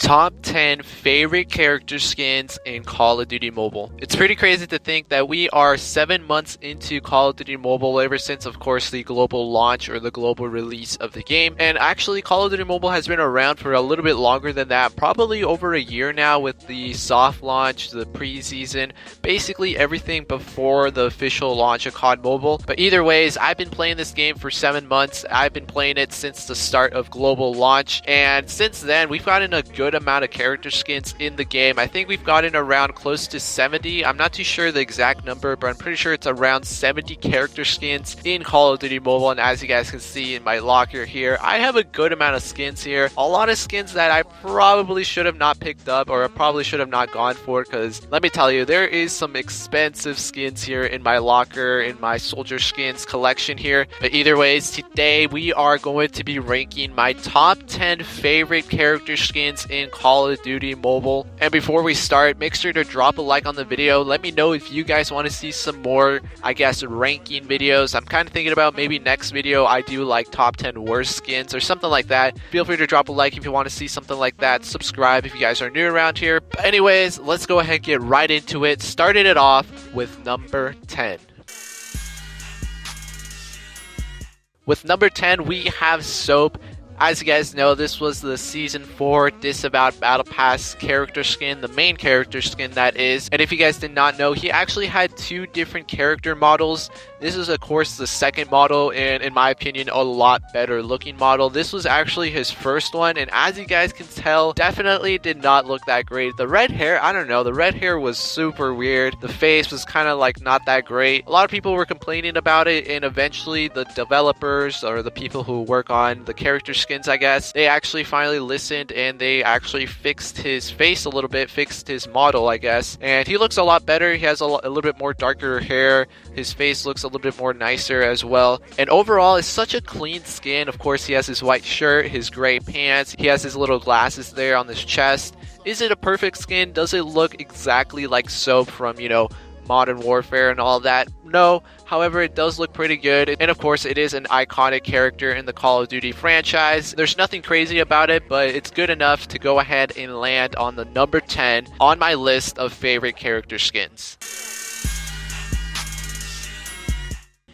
Top 10 favorite character skins in Call of Duty Mobile. It's pretty crazy to think that we are 7 months into Call of Duty Mobile ever since, of course, the global launch or the global release of the game. And actually, Call of Duty Mobile has been around for a little bit longer than that, probably over a year now with the soft launch, the preseason, basically everything before the official launch of COD Mobile. But either ways, I've been playing this game for 7 months. I've been playing it since the start of global launch. And since then, we've gotten a good amount of character skins in the game. I think we've gotten around close to 70. I'm not too sure the exact number, but I'm pretty sure it's around 70 character skins in Call of Duty Mobile. And as you guys can see in my locker here, I have a good amount of skins here. A lot of skins that I probably should have not picked up, or I probably should have not gone for, because let me tell you, there is some expensive skins here in my locker, in my soldier skins collection here. But either ways, today we are going to be ranking my top 10 favorite character skins in Call of Duty Mobile. And before we start, make sure to drop a like on the video. Let me know if you guys want to see some more, I guess, ranking videos. I'm kind of thinking about maybe next video I do like top 10 worst skins or something like that. Feel free to drop a like if you want to see something like that. Subscribe if you guys are new around here. But anyways, let's go ahead and get right into it. Started it off with number 10. With number 10, we have Soap. As you guys know, this was the Season 4 Disavowed Battle Pass character skin, the main character skin that is. And if you guys did not know, he actually had two different character models. This is, of course, the second model, and in my opinion, a lot better looking model. This was actually his first one, and as you guys can tell, definitely did not look that great. The red hair, I don't know, the red hair was super weird. The face was kind of like not that great. A lot of people were complaining about it, and eventually the developers, or the people who work on the character skins, I guess, they actually finally listened and they actually fixed his face a little bit, fixed his model, I guess, and he looks a lot better. He has a little bit more darker hair. His face looks a little bit more nicer as well, and overall it's such a clean skin. Of course, he has his white shirt, his gray pants, he has his little glasses there on his chest. Is it a perfect skin? Does it look exactly like Soap from, you know, Modern Warfare and all that? No. However, it does look pretty good, and of course it is an iconic character in the Call of Duty franchise. There's nothing crazy about it, but it's good enough to go ahead and land on the number 10 on my list of favorite character skins.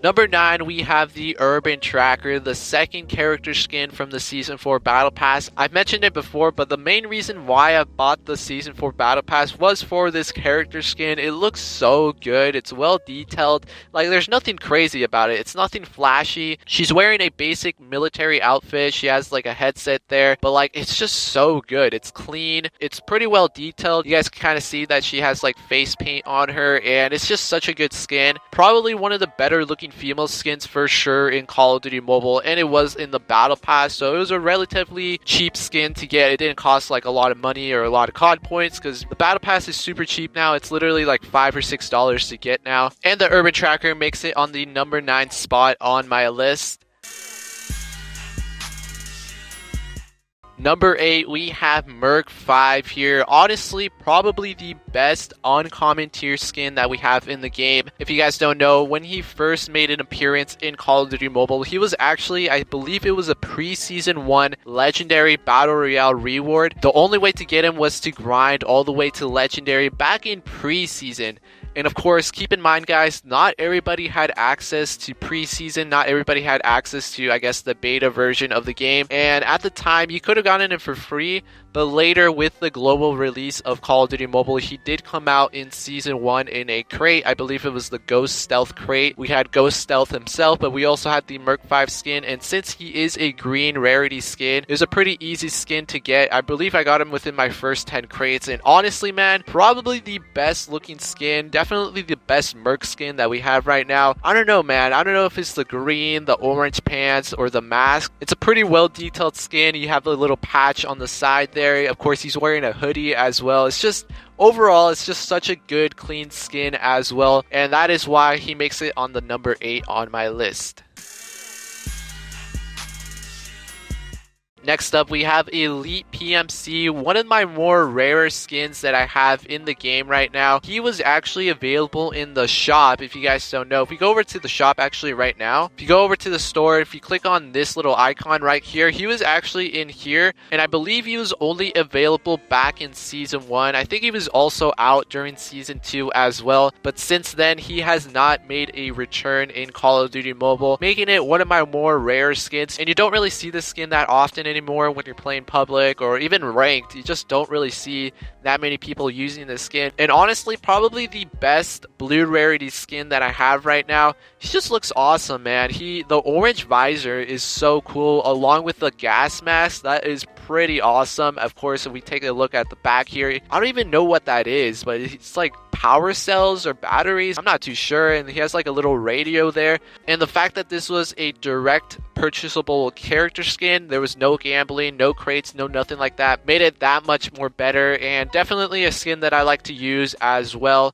Number 9, we have the Urban Tracker, the second character skin from the Season 4 Battle Pass. I've mentioned it before, but the main reason why I bought the Season 4 Battle Pass was for this character skin. It looks so good. It's well detailed. Like, there's nothing crazy about it. It's nothing flashy. She's wearing a basic military outfit. She has like a headset there, but like, it's just so good. It's clean. It's pretty well detailed. You guys can kind of see that she has like face paint on her, and it's just such a good skin. Probably one of the better looking female skins for sure in Call of Duty Mobile, and it was in the Battle Pass, so it was a relatively cheap skin to get. It didn't cost like a lot of money or a lot of COD points, because the Battle Pass is super cheap now. It's literally like $5 or $6 to get now, and the Urban Tracker makes it on the number 9 spot on my list. Number 8, we have Merc 5 here. Honestly, probably the best uncommon tier skin that we have in the game. If you guys don't know, when he first made an appearance in Call of Duty Mobile, he was actually, I believe it was a pre-season 1 legendary battle royale reward. The only way to get him was to grind all the way to legendary back in pre-season. And of course, keep in mind, guys, not everybody had access to preseason. Not everybody had access to, I guess, the beta version of the game. And at the time, you could have gotten it for free. But later, with the global release of Call of Duty Mobile, he did come out in Season 1 in a crate. I believe it was the Ghost Stealth crate. We had Ghost Stealth himself, but we also had the Merc 5 skin. And since he is a green rarity skin, it was a pretty easy skin to get. I believe I got him within my first 10 crates. And honestly, man, probably the best looking skin. Definitely the best Merc skin that we have right now. I don't know, man. I don't know if it's the green, the orange pants, or the mask. It's a pretty well detailed skin. You have the little patch on the side there. Of course, he's wearing a hoodie as well. It's just, overall, it's just such a good, clean skin as well. And that is why he makes it on the number 8 on my list. Next up, we have Elite PMC, one of my more rarer skins that I have in the game right now. He was actually available in the shop, if you guys don't know. If we go over to the shop actually right now, if you go over to the store, if you click on this little icon right here, he was actually in here, and I believe he was only available back in Season 1. I think he was also out during Season 2 as well, but since then, he has not made a return in Call of Duty Mobile, making it one of my more rare skins, and you don't really see this skin that often anymore when you're playing public or even ranked. You just don't really see that many people using this skin. And honestly, probably the best blue rarity skin that I have right now. He just looks awesome, man. The orange visor is so cool, along with the gas mask. That is pretty awesome. Of course, if we take a look at the back here, I don't even know what that is, but it's like power cells or batteries. I'm not too sure. And he has like a little radio there. And the fact that this was a direct purchasable character skin, there was no gambling, no crates, no nothing like that, made it that much more better, and definitely a skin that I like to use as well.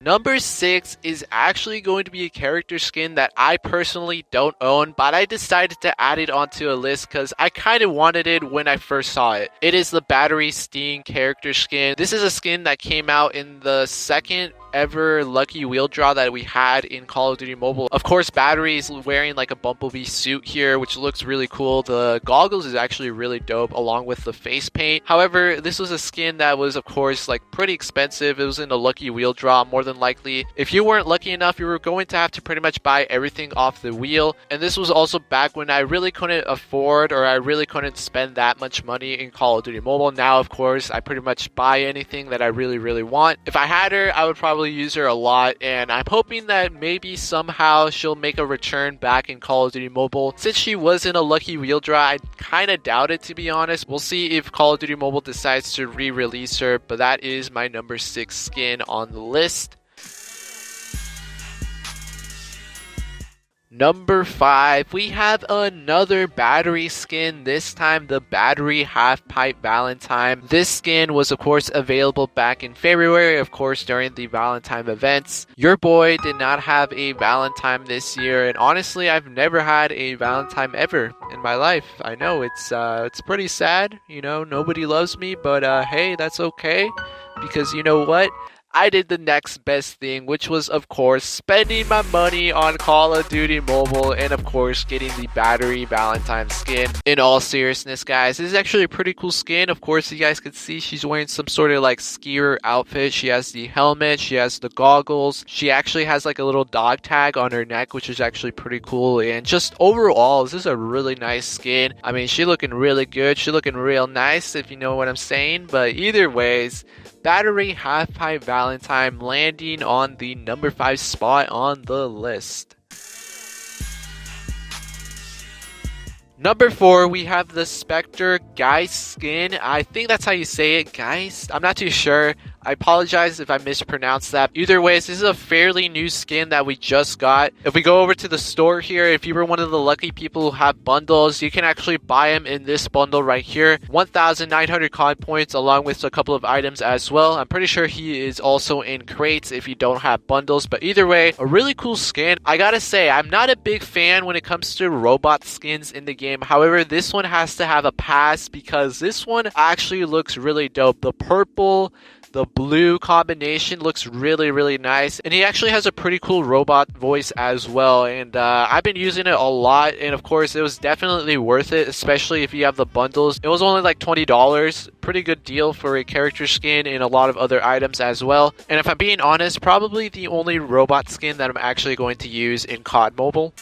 Number 6 is actually going to be a character skin that I personally don't own, but I decided to add it onto a list because I kind of wanted it when I first saw it. It is the Battery Sting character skin. This is a skin that came out in the second ever lucky wheel draw that we had in Call of Duty Mobile. Of course, Battery is wearing like a Bumblebee suit here, which looks really cool. The goggles is actually really dope, along with the face paint. However, this was a skin that was, of course, like pretty expensive. It was in a lucky wheel draw, more than likely. If you weren't lucky enough, you were going to have to pretty much buy everything off the wheel. And this was also back when I really couldn't afford, or I really couldn't spend that much money in Call of Duty Mobile. Now, of course, I pretty much buy anything that I really want. If I had her, I would probably use her a lot, and I'm hoping that maybe somehow she'll make a return back in Call of Duty Mobile. Since she was in a lucky wheel draw, I kind of doubt it, to be honest. We'll see if Call of Duty Mobile decides to re-release her, but that is my number 6 skin on the list. Number 5, we have another battery skin, this time the Battery Half Pipe Valentine. This skin was of course available back in February, of course during the Valentine events. Your boy did not have a Valentine this year, and honestly I've never had a Valentine ever in my life. I know it's pretty sad, you know, nobody loves me, but hey, that's okay, because you know what? I did the next best thing, which was, of course, spending my money on Call of Duty Mobile and, of course, getting the Battery Valentine skin. In all seriousness, guys, this is actually a pretty cool skin. Of course, you guys can see she's wearing some sort of, like, skier outfit. She has the helmet. She has the goggles. She actually has, like, a little dog tag on her neck, which is actually pretty cool. And just overall, this is a really nice skin. I mean, she looking really good. She looking real nice, if you know what I'm saying. But either ways, Battery Half Pipe Valentine landing on the number 5 spot on the list. Number 4, we have the Spectre Geist skin. I think that's how you say it, Geist. I'm not too sure. I apologize if I mispronounced that. Either way, this is a fairly new skin that we just got. If we go over to the store here, if you were one of the lucky people who have bundles, you can actually buy them in this bundle right here. 1,900 COD points along with a couple of items as well. I'm pretty sure he is also in crates if you don't have bundles. But either way, a really cool skin. I gotta say, I'm not a big fan when it comes to robot skins in the game. However, this one has to have a pass because this one actually looks really dope. The purple, the blue combination looks really nice, and he actually has a pretty cool robot voice as well, and I've been using it a lot, and of course it was definitely worth it, especially if you have the bundles. It was only like $20, pretty good deal for a character skin and a lot of other items as well. And if I'm being honest, probably the only robot skin that I'm actually going to use in COD Mobile.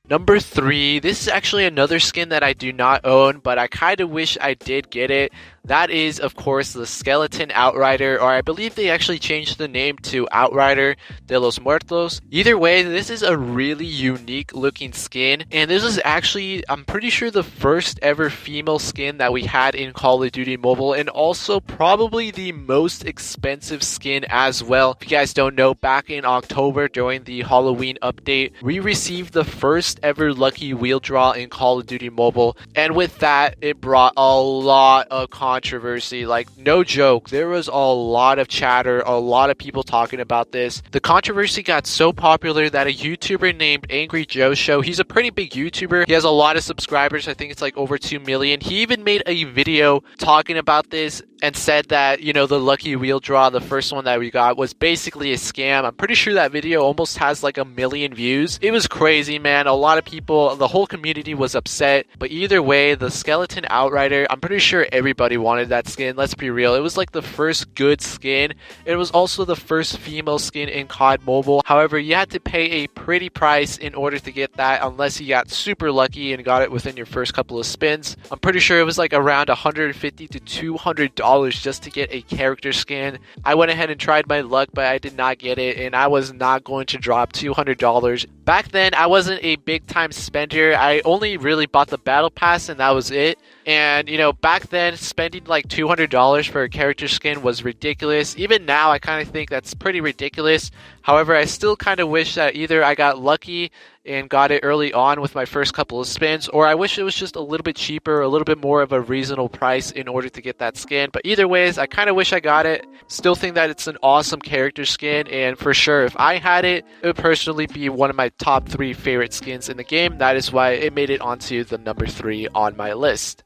Number 3, this is actually another skin that I do not own, but I kind of wish I did get it. That is, of course, the Skeleton Outrider, or I believe they actually changed the name to Outrider de los Muertos. Either way, this is a really unique looking skin, and this is actually, I'm pretty sure, the first ever female skin that we had in Call of Duty Mobile, and also probably the most expensive skin as well. If you guys don't know, back in October during the Halloween update, we received the first ever lucky wheel draw in Call of Duty Mobile, and with that, it brought a lot of content controversy. Like, no joke, there was a lot of chatter, a lot of people talking about this. The controversy got so popular that a YouTuber named Angry Joe Show, he's a pretty big YouTuber, he has a lot of subscribers, I think it's like over 2 million. He even made a video talking about this and said that, you know, the lucky wheel draw, the first one that we got, was basically a scam. I'm pretty sure that video almost has like 1 million views. It was crazy, man. A lot of people, the whole community was upset. But either way, the skeleton Outrider, I'm pretty sure everybody wanted that skin. Let's be real. It was like the first good skin. It was also the first female skin in COD Mobile. However, you had to pay a pretty price in order to get that, unless you got super lucky and got it within your first couple of spins. I'm pretty sure it was like around $150 to $200 just to get a character skin. I went ahead and tried my luck, but I did not get it, and I was not going to drop $200. Back then, I wasn't a big time spender. I only really bought the battle pass, and that was it. And, you know, back then, spending like $200 for a character skin was ridiculous. Even now, I kind of think that's pretty ridiculous. However, I still kind of wish that either I got lucky and got it early on with my first couple of spins, or I wish it was just a little bit cheaper, a little bit more of a reasonable price in order to get that skin. But either ways, I kind of wish I got it. Still think that it's an awesome character skin, and for sure, if I had it, it would personally be one of my top 3 favorite skins in the game. That is why it made it onto the number 3 on my list.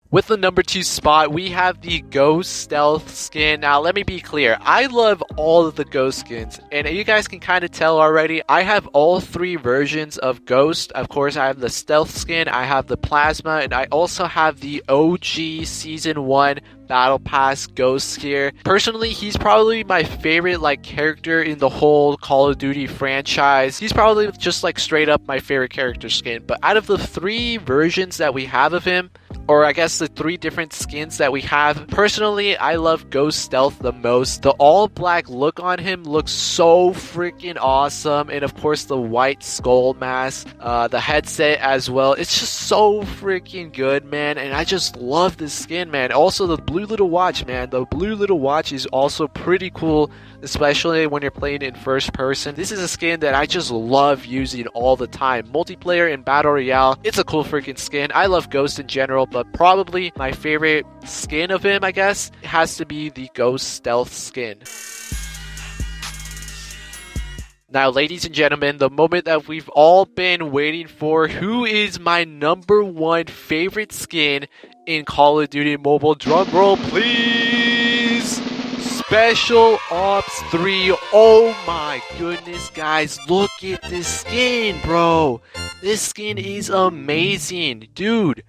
With the number 2 spot, we have the Ghost Stealth skin. Now, let me be clear. I love all of the Ghost skins, and you guys can kind of tell already. I have all 3 versions of Ghost. Of course, I have the Stealth skin, I have the Plasma, and I also have the OG Season 1 Battle Pass Ghost here. Personally, he's probably my favorite like character in the whole Call of Duty franchise. He's probably just like straight up my favorite character skin. But out of the 3 versions that we have of him, or I guess the 3 different skins that we have, personally, I love Ghost Stealth the most. The all black look on him looks so freaking awesome. And of course, the white skull mask, the headset as well. It's just so freaking good, man. And I just love this skin, man. Also, the blue little watch, man. The blue little watch is also pretty cool, especially when you're playing in first person. This is a skin that I just love using all the time. Multiplayer and Battle Royale, it's a cool freaking skin. I love Ghost in general, but probably my favorite skin of him, I guess, has to be the Ghost Stealth skin. Now, ladies and gentlemen, the moment that we've all been waiting for, who is my number 1 favorite skin in Call of Duty Mobile? Drum roll, please! Special Ops 3. Oh my goodness, guys, look at this skin, bro. This skin is amazing, dude.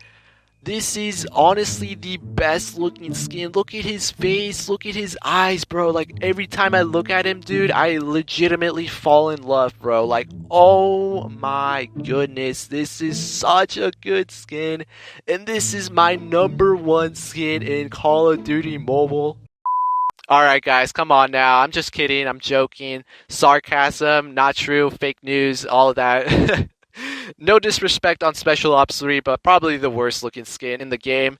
This is honestly the best looking skin. Look at his face, look at his eyes, bro. Like, every time I look at him, dude, I legitimately fall in love, bro. Like, oh my goodness, this is such a good skin. And this is my number 1 skin in Call of Duty Mobile. Alright guys, come on now. I'm just kidding, I'm joking. Sarcasm, not true, fake news, all of that. No disrespect on Special Ops 3, but probably the worst looking skin in the game.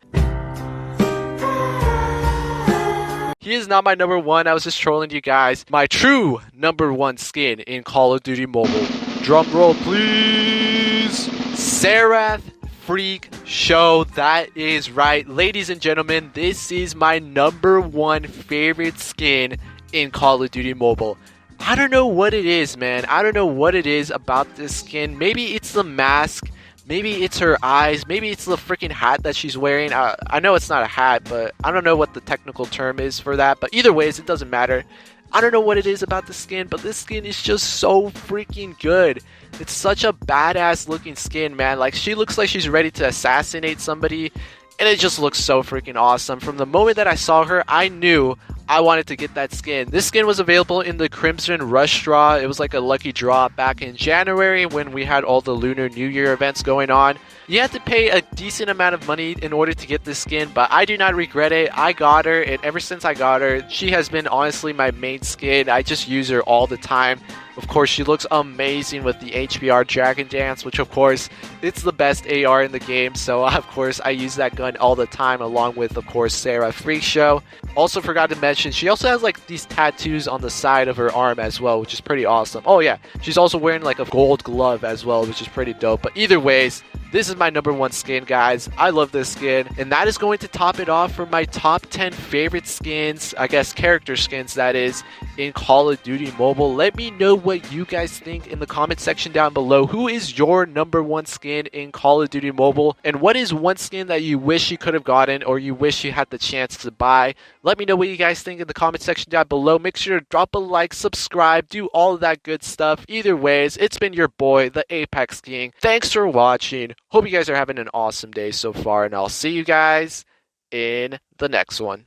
He is not my number 1, I was just trolling you guys. My true number 1 skin in Call of Duty Mobile. Drum roll, please! Serath Freakshow, that is right. Ladies and gentlemen, this is my number 1 favorite skin in Call of Duty Mobile. I don't know what it is, man. I don't know what it is about this skin. Maybe it's the mask. Maybe it's her eyes. Maybe it's the freaking hat that she's wearing. I know it's not a hat, but I don't know what the technical term is for that. But either ways, it doesn't matter. I don't know what it is about the skin, but this skin is just so freaking good. It's such a badass looking skin, man. Like, she looks like she's ready to assassinate somebody. And it just looks so freaking awesome. From the moment that I saw her, I knew I wanted to get that skin. This skin was available in the Crimson Rush draw. It was like a lucky draw back in January when we had all the Lunar New Year events going on. You had to pay a decent amount of money in order to get this skin, but I do not regret it. I got her, and ever since I got her, she has been honestly my main skin. I just use her all the time. Of course, she looks amazing with the HBR Dragon Dance, which of course, it's the best AR in the game. So of course, I use that gun all the time, along with, of course, Sarah Freakshow. Also forgot to mention, she also has like these tattoos on the side of her arm as well, which is pretty awesome. Oh yeah, she's also wearing like a gold glove as well, which is pretty dope. But either ways, This is my number one skin, guys. I love this skin. And that is going to top it off for my top 10 favorite skins, I guess character skins that is, in Call of Duty Mobile. Let me know what you guys think in the comment section down below. Who is your number one skin in Call of Duty Mobile? And what is one skin that you wish you could have gotten or you wish you had the chance to buy? Let me know what you guys think in the comment section down below. Make sure to drop a like, subscribe, do all of that good stuff. Either ways, it's been your boy, the Apex King. Thanks for watching. Hope you guys are having an awesome day so far, and I'll see you guys in the next one.